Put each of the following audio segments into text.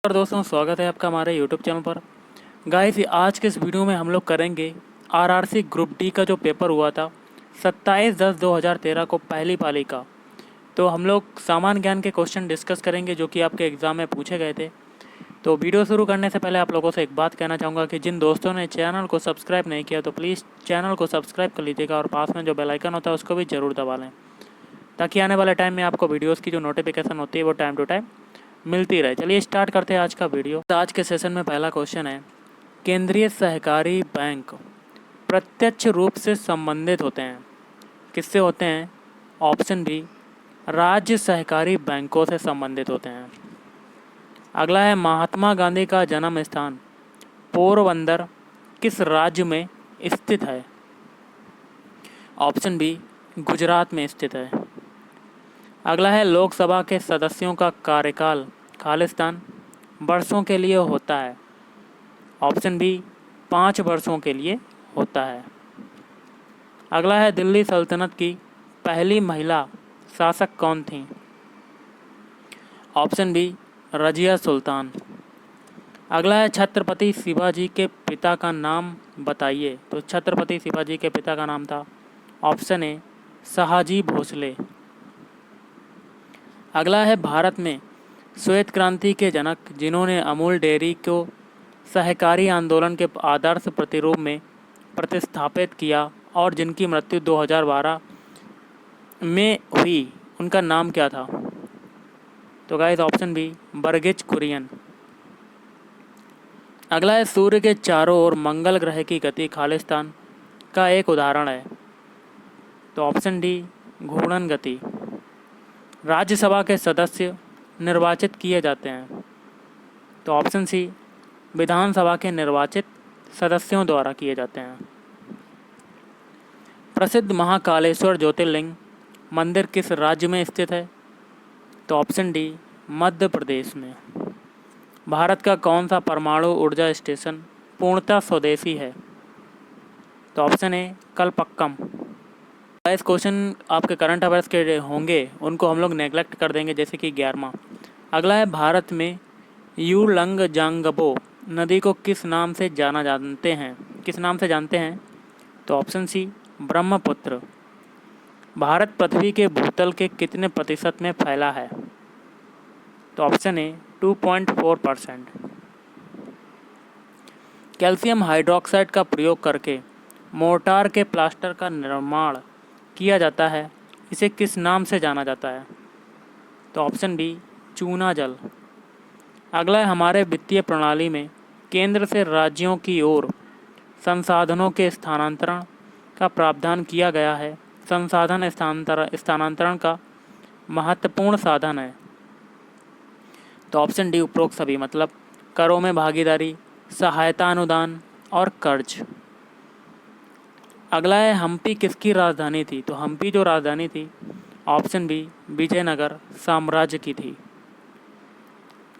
और दोस्तों, स्वागत है आपका हमारे यूट्यूब चैनल पर। गाइस, आज के इस वीडियो में हम लोग करेंगे आरआरसी ग्रुप डी का जो पेपर हुआ था 27/10/2013 को पहली पाली का। तो हम लोग सामान्य ज्ञान के क्वेश्चन डिस्कस करेंगे जो कि आपके एग्ज़ाम में पूछे गए थे। तो वीडियो शुरू करने से पहले आप लोगों से एक बात कहना चाहूँगा कि जिन दोस्तों ने चैनल को सब्सक्राइब नहीं किया तो प्लीज़ चैनल को सब्सक्राइब कर लीजिएगा और पास में जो बेल आइकन होता है उसको भी ज़रूर दबा लें, ताकि आने वाले टाइम में आपको वीडियोज़ की जो नोटिफिकेशन होती है वो टाइम टू टाइम मिलती रहे। चलिए स्टार्ट करते हैं आज का वीडियो। आज के सेशन में पहला क्वेश्चन है, केंद्रीय सहकारी बैंक प्रत्यक्ष रूप से संबंधित होते हैं, किससे होते हैं? ऑप्शन बी, राज्य सहकारी बैंकों से संबंधित होते हैं। अगला है, महात्मा गांधी का जन्म स्थान पोरबंदर किस राज्य में स्थित है? ऑप्शन बी, गुजरात में स्थित है। अगला है, लोकसभा के सदस्यों का कार्यकाल खालिस्तान वर्षों के लिए होता है। ऑप्शन बी, 5 वर्षों के लिए होता है। अगला है, दिल्ली सल्तनत की पहली महिला शासक कौन थी? Option B, Razia Sultan. अगला है, छत्रपति शिवाजी के पिता का नाम बताइए। तो छत्रपति शिवाजी के पिता का नाम था, ऑप्शन ए, शहाजी भोसले। अगला है, भारत में श्वेत क्रांति के जनक जिन्होंने अमूल डेयरी को सहकारी आंदोलन के आदर्श प्रतिरूप में प्रतिस्थापित किया और जिनकी मृत्यु 2012 में हुई, उनका नाम क्या था? तो गाइस, ऑप्शन बी, बरगिच कुरियन। अगला है, सूर्य के चारों ओर मंगल ग्रह की गति खालिस्तान का एक उदाहरण है। तो ऑप्शन डी, घूर्णन गति। राज्यसभा के सदस्य निर्वाचित किए जाते हैं। तो ऑप्शन सी, विधानसभा के निर्वाचित सदस्यों द्वारा किए जाते हैं। प्रसिद्ध महाकालेश्वर ज्योतिर्लिंग मंदिर किस राज्य में स्थित है? तो ऑप्शन डी, मध्य प्रदेश में। भारत का कौन सा परमाणु ऊर्जा स्टेशन पूर्णतः स्वदेशी है? तो ऑप्शन ए, कलपक्कम। इस क्वेश्चन आपके करंट अफेयर्स के होंगे, उनको हम लोग नेगलेक्ट कर देंगे, जैसे कि 11वां। अगला है, भारत में यूलंगजांगबो नदी को किस नाम से जानते हैं? तो ऑप्शन सी, ब्रह्मपुत्र। भारत पृथ्वी के भूतल के कितने प्रतिशत में फैला है? तो ऑप्शन ए, 2.4%। कैल्शियम हाइड्रोक्साइड का प्रयोग करके मोर्टार के प्लास्टर का निर्माण किया जाता है, इसे किस नाम से जाना जाता है? तो ऑप्शन बी, चूना जल। अगला है, हमारे वित्तीय प्रणाली में केंद्र से राज्यों की ओर संसाधनों के स्थानांतरण का प्रावधान किया गया है। संसाधन स्थानांतरण का महत्वपूर्ण साधन है। तो ऑप्शन डी, उपरोक्त सभी, मतलब करों में भागीदारी, सहायता अनुदान और कर्ज। अगला है, हम्पी किसकी राजधानी थी? तो हम्पी जो राजधानी थी, ऑप्शन बी, विजयनगर साम्राज्य की थी।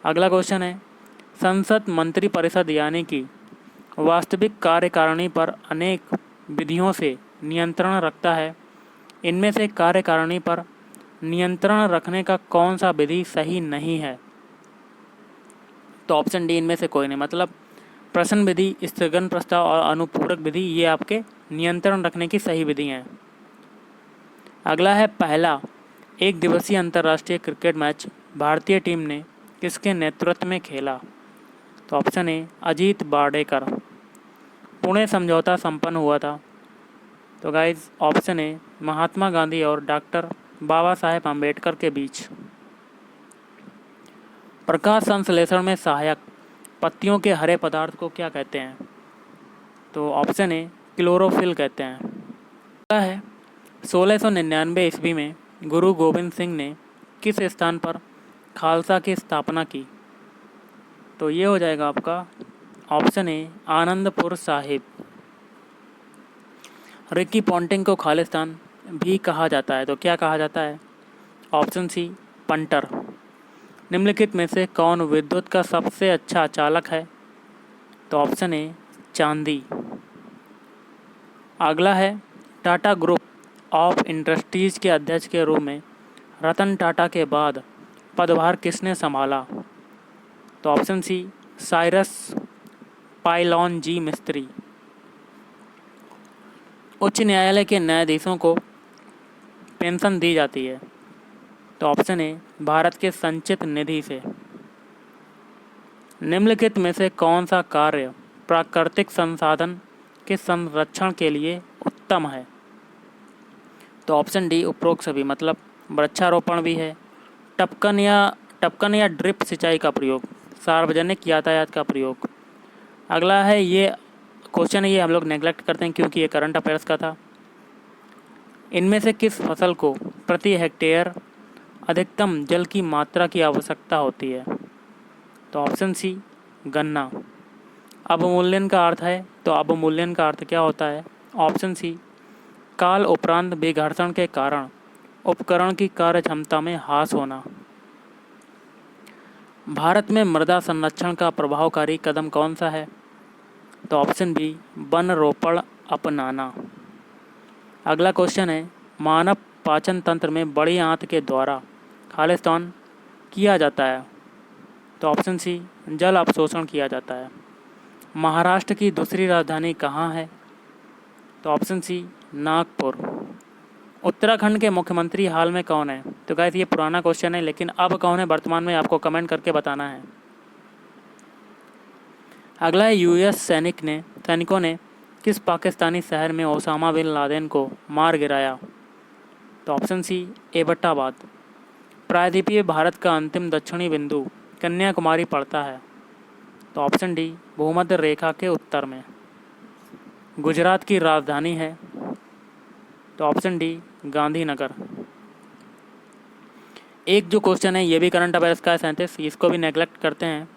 अगला क्वेश्चन है, संसद मंत्री परिषद यानी कि वास्तविक कार्यकारिणी पर अनेक विधियों से नियंत्रण रखता है। इनमें से कार्यकारिणी पर नियंत्रण रखने का कौन सा विधि सही नहीं है? तो ऑप्शन डी, इनमें से कोई नहीं, मतलब प्रश्न विधि, स्थगन प्रस्ताव और अनुपूरक विधि, ये आपके नियंत्रण रखने की सही विधि हैं। अगला है, पहला एक दिवसीय अंतर्राष्ट्रीय क्रिकेट मैच भारतीय टीम ने किसके नेतृत्व में खेला? तो ऑप्शन ए, अजीत बार्डेकर। पुणे समझौता संपन्न हुआ था। तो guys, option A, Mahatma Gandhi और डॉक्टर बाबा साहेब अम्बेडकर के बीच। प्रकाश संश्लेषण में सहायक पत्तियों के हरे पदार्थ को क्या कहते हैं? तो ऑप्शन ए, क्लोरोफिल कहते हैं। अगला है, 1699 ईस्वी में गुरु गोविंद सिंह ने किस स्थान पर खालसा की स्थापना की? तो ये हो जाएगा आपका option A, Anandpur Sahib. Ricky Ponting को खालिस्तान भी कहा जाता है, तो क्या कहा जाता है? Option C, punter. निम्नलिखित में से कौन विद्युत का सबसे अच्छा चालक है? तो ऑप्शन ए, चांदी। अगला है, टाटा ग्रुप ऑफ इंडस्ट्रीज़ के अध्यक्ष के रूप में रतन टाटा के बाद पदभार किसने संभाला? तो ऑप्शन सी साइरस पाइलॉन जी मिस्त्री। उच्च न्यायालय के न्यायाधीशों को पेंशन दी जाती है। तो ऑप्शन ए भारत के संचित निधि से। निम्नलिखित में से कौन सा कार्य प्राकृतिक संसाधन के संरक्षण के लिए उत्तम है? तो ऑप्शन डी उपरोक्त सभी, मतलब वृक्षारोपण भी है, टपकन या ड्रिप सिंचाई का प्रयोग, सार्वजनिक यातायात का प्रयोग। अगला है ये क्वेश्चन, ये हम लोग नेग्लेक्ट करते हैं क्योंकि ये करंट अफेयर्स का था। इनमें से किस फसल को प्रति हेक्टेयर अधिकतम जल की मात्रा की आवश्यकता होती है? तो ऑप्शन सी गन्ना। अवमूल्यन का अर्थ है, तो अवमूल्यन का अर्थ क्या होता है? ऑप्शन सी काल उपरांत विघर्षण के कारण उपकरण की कार्य क्षमता में ह्रास होना। भारत में मृदा संरक्षण का प्रभावकारी कदम कौन सा है? तो ऑप्शन बी वन रोपण अपनाना। अगला क्वेश्चन है, मानव पाचन तंत्र में बड़ी आंत के द्वारा खालिस्तान किया जाता है? तो ऑप्शन सी जल अवशोषण किया जाता है। महाराष्ट्र की दूसरी राजधानी कहाँ है? तो ऑप्शन सी नागपुर। उत्तराखंड के मुख्यमंत्री हाल में कौन है? तो गाइस ये पुराना क्वेश्चन है, लेकिन अब कौन है वर्तमान में आपको कमेंट करके बताना है। अगला है, यूएस सैनिकों ने किस पाकिस्तानी शहर में ओसामा बिन लादेन को मार गिराया? तो ऑप्शन सी एबटाबाद। प्रायद्वीपीय भारत का अंतिम दक्षिणी बिंदु कन्याकुमारी पड़ता है। तो ऑप्शन डी भूमध्य रेखा के उत्तर में। गुजरात की राजधानी है? तो ऑप्शन डी गांधीनगर। एक जो क्वेश्चन है ये भी करंट अफेयर्स का है 37, इसको भी नेग्लेक्ट करते हैं।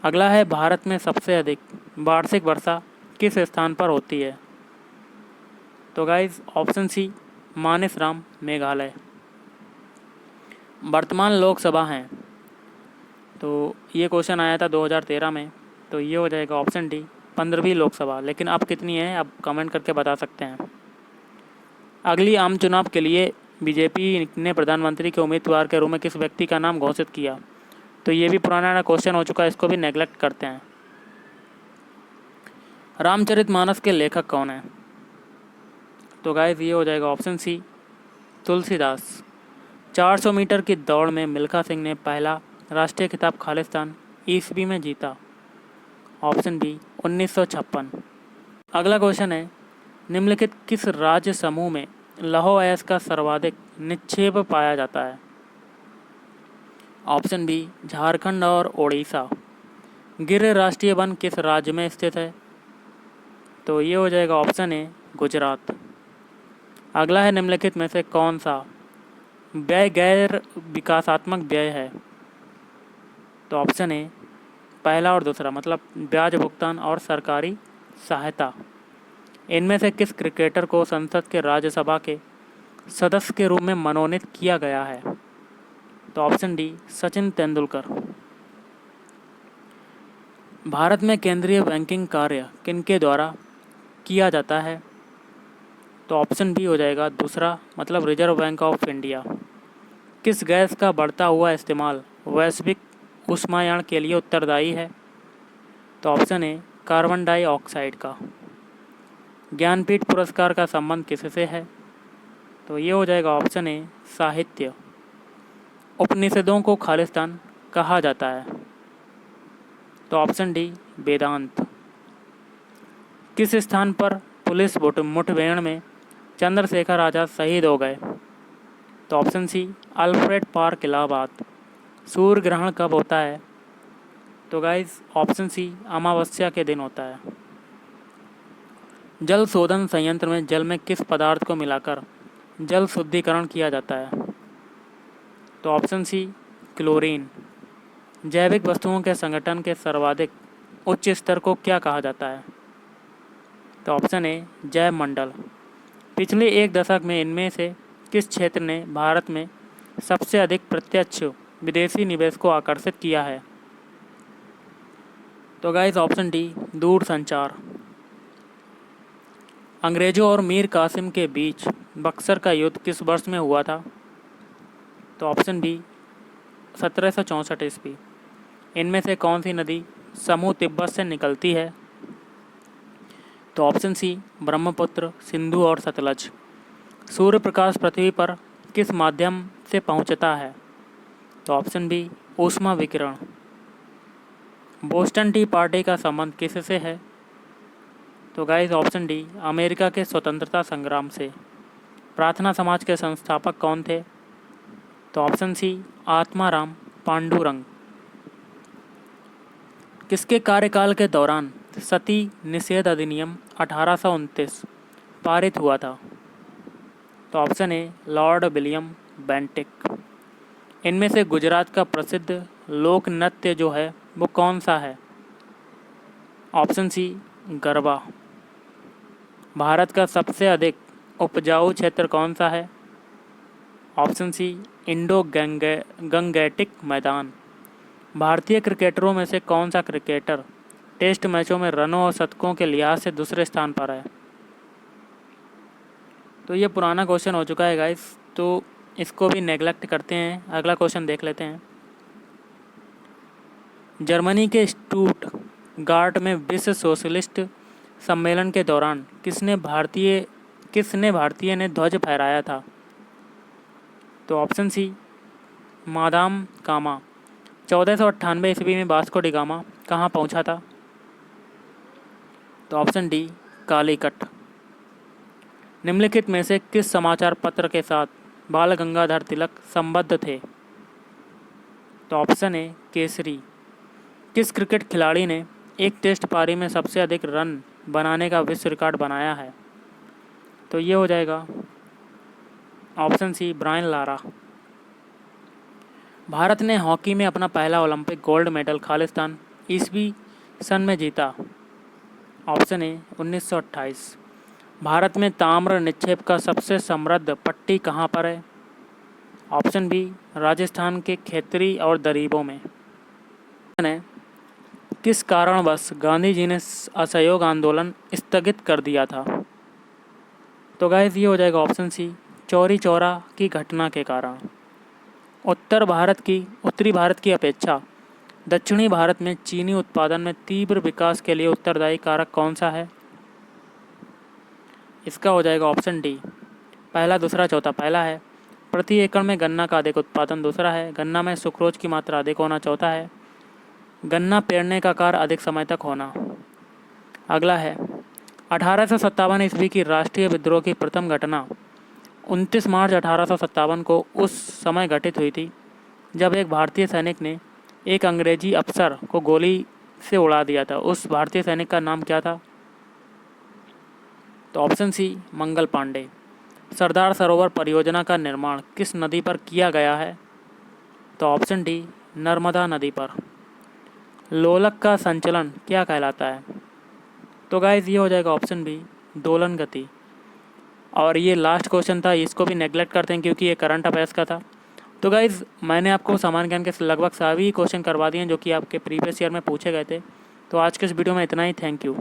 अगला है, भारत में सबसे अधिक वार्षिक वर्षा किस स्थान पर होती है? तो गाइज ऑप्शन सी मानेसराम मेघालय। वर्तमान लोकसभा हैं, तो ये क्वेश्चन आया था 2013 में, तो ये हो जाएगा ऑप्शन डी 15वीं लोकसभा। लेकिन अब कितनी है आप कमेंट करके बता सकते हैं। अगली आम चुनाव के लिए बीजेपी ने प्रधानमंत्री के उम्मीदवार के रूप में किस व्यक्ति का नाम घोषित किया? तो ये भी पुराना क्वेश्चन हो चुका है, इसको भी नेग्लेक्ट करते हैं। रामचरितमानस के लेखक कौन है? तो गाइस ये हो जाएगा ऑप्शन सी तुलसीदास। 400 मीटर की दौड़ में मिल्खा सिंह ने पहला राष्ट्रीय खिताब खालिस्तान ईस्वी में जीता? Option B 1956। अगला क्वेश्चन है, निम्नलिखित किस राज्य समूह में लौह अयस्क का सर्वाधिक निक्षेप पाया जाता है? ऑप्शन बी झारखंड और ओडिशा। गिर राष्ट्रीय वन किस राज्य में स्थित है? तो ये हो जाएगा ऑप्शन ए गुजरात। अगला है, निम्नलिखित में से कौन सा व्यय गैर विकासात्मक व्यय है? तो ऑप्शन ए पहला और दूसरा, मतलब ब्याज भुगतान और सरकारी सहायता। इनमें से किस क्रिकेटर को संसद के राज्यसभा के सदस्य के रूप में मनोनीत किया गया है? तो ऑप्शन डी सचिन तेंदुलकर। भारत में केंद्रीय बैंकिंग कार्य किनके द्वारा किया जाता है? तो ऑप्शन बी हो जाएगा दूसरा, मतलब रिजर्व बैंक ऑफ इंडिया। किस गैस का बढ़ता हुआ इस्तेमाल वैश्विक ऊष्मायन के लिए उत्तरदायी है? तो ऑप्शन ए कार्बन डाइऑक्साइड का। ज्ञानपीठ पुरस्कार का संबंध किससे है? तो ये हो जाएगा ऑप्शन ए साहित्य। उपनिषदों को खालिस्तान कहा जाता है? तो ऑप्शन डी वेदांत। किस स्थान पर पुलिस मुठभेड़ में चंद्रशेखर आज़ाद शहीद हो गए? तो option C Alfred Park Allahabad. सूर्य ग्रहण कब होता है? तो गाइस ऑप्शन सी अमावस्या के दिन होता है। जल शोधन संयंत्र में जल में किस पदार्थ को मिलाकर जल शुद्धिकरण किया जाता है? तो ऑप्शन सी क्लोरीन। जैविक वस्तुओं के संगठन के सर्वाधिक उच्च स्तर को क्या कहा जाता है? तो ऑप्शन ए जैव मंडल। पिछले एक दशक में इनमें से किस क्षेत्र ने भारत में सबसे अधिक प्रत्यक्ष विदेशी निवेश को आकर्षित किया है? तो गाइस ऑप्शन डी दूरसंचार। अंग्रेजों और मीर कासिम के बीच बक्सर का युद्ध किस वर्ष में हुआ था? तो ऑप्शन बी 1764 ईस्वी। इनमें से कौन सी नदी समूह तिब्बत से निकलती है? तो ऑप्शन सी ब्रह्मपुत्र, सिंधु और सतलज। सूर्य प्रकाश पृथ्वी पर किस माध्यम से पहुंचता है? तो ऑप्शन बी ऊष्मा विकिरण। बोस्टन टी पार्टी का संबंध किससे है? तो गाइस ऑप्शन डी अमेरिका के स्वतंत्रता संग्राम से। प्रार्थना समाज के संस्थापक कौन थे? तो ऑप्शन सी आत्माराम पांडुरंग। किसके कार्यकाल के दौरान सती निषेध अधिनियम 1829 पारित हुआ था? तो option A Lord William Bentinck. इनमें से गुजरात का प्रसिद्ध लोक नृत्य जो है वो कौन सा है? ऑप्शन सी गरबा। भारत का सबसे अधिक उपजाऊ क्षेत्र कौन सा है? ऑप्शन सी इंडो गंगेटिक मैदान। भारतीय क्रिकेटरों में से कौन सा क्रिकेटर टेस्ट मैचों में रनों और शतकों के लिहाज से दूसरे स्थान पर है? तो ये पुराना क्वेश्चन हो चुका है गाइस, तो इसको भी नेगलेक्ट करते हैं। अगला क्वेश्चन देख लेते हैं। जर्मनी के स्टुटगार्ट में विश्व सोशलिस्ट सम्मेलन के दौरान किसने भारतीय ने ध्वज फहराया था? तो ऑप्शन सी मादाम कामा। 1498 ईस्वी में वास्को डी गामा कहाँ पहुँचा था? तो ऑप्शन डी कालीकट। निम्नलिखित में से किस समाचार पत्र के साथ बाल गंगाधर तिलक संबद्ध थे? तो ऑप्शन ए केसरी। किस क्रिकेट खिलाड़ी ने एक टेस्ट पारी में सबसे अधिक रन बनाने का विश्व रिकॉर्ड बनाया है? तो ये हो जाएगा option C Brian Lara. Bharat ने हॉकी में अपना पहला ओलंपिक गोल्ड मेडल खालिस्तान ईस्वी सन में जीता? Option A 1928। भारत में ताम्र निक्षेप का सबसे समृद्ध पट्टी कहाँ पर है? ऑप्शन बी राजस्थान के खेतरी और दरीबों में। किस कारणवश गांधी जी ने असहयोग आंदोलन स्थगित कर दिया था? तो गाइस ये हो जाएगा ऑप्शन सी चौरी चौरा की घटना के कारण। उत्तरी भारत की अपेक्षा दक्षिणी भारत में चीनी उत्पादन में तीव्र विकास के लिए उत्तरदायी कारक कौन सा है? इसका हो जाएगा ऑप्शन डी पहला, दूसरा, चौथा। पहला है प्रति एकड़ में गन्ना का अधिक उत्पादन। दूसरा है गन्ना में सुक्रोज की मात्रा अधिक होना। चौथा है गन्ना पेरने का कार्य अधिक समय तक होना। अगला है 1857 ईस्वी की राष्ट्रीय विद्रोह की प्रथम घटना 29 मार्च 1857 को उस समय घटित हुई थी जब एक भारतीय सैनिक ने एक अंग्रेजी अफसर को गोली से उड़ा दिया था। उस भारतीय सैनिक का नाम क्या था? तो ऑप्शन सी मंगल पांडे। सरदार सरोवर परियोजना का निर्माण किस नदी पर किया गया है? तो ऑप्शन डी नर्मदा नदी पर। लोलक का संचलन क्या कहलाता है? तो गाइस ये हो जाएगा ऑप्शन बी दोलन गति। और ये लास्ट क्वेश्चन था, इसको भी नेगलेक्ट करते हैं क्योंकि ये करंट अफेयर्स का था। तो गाइस मैंने आपको सामान्य ज्ञान के लगभग सभी क्वेश्चन करवा दिए हैं जो कि आपके प्रीवियस ईयर में पूछे गए थे। तो आज के इस वीडियो में इतना ही। Thank you.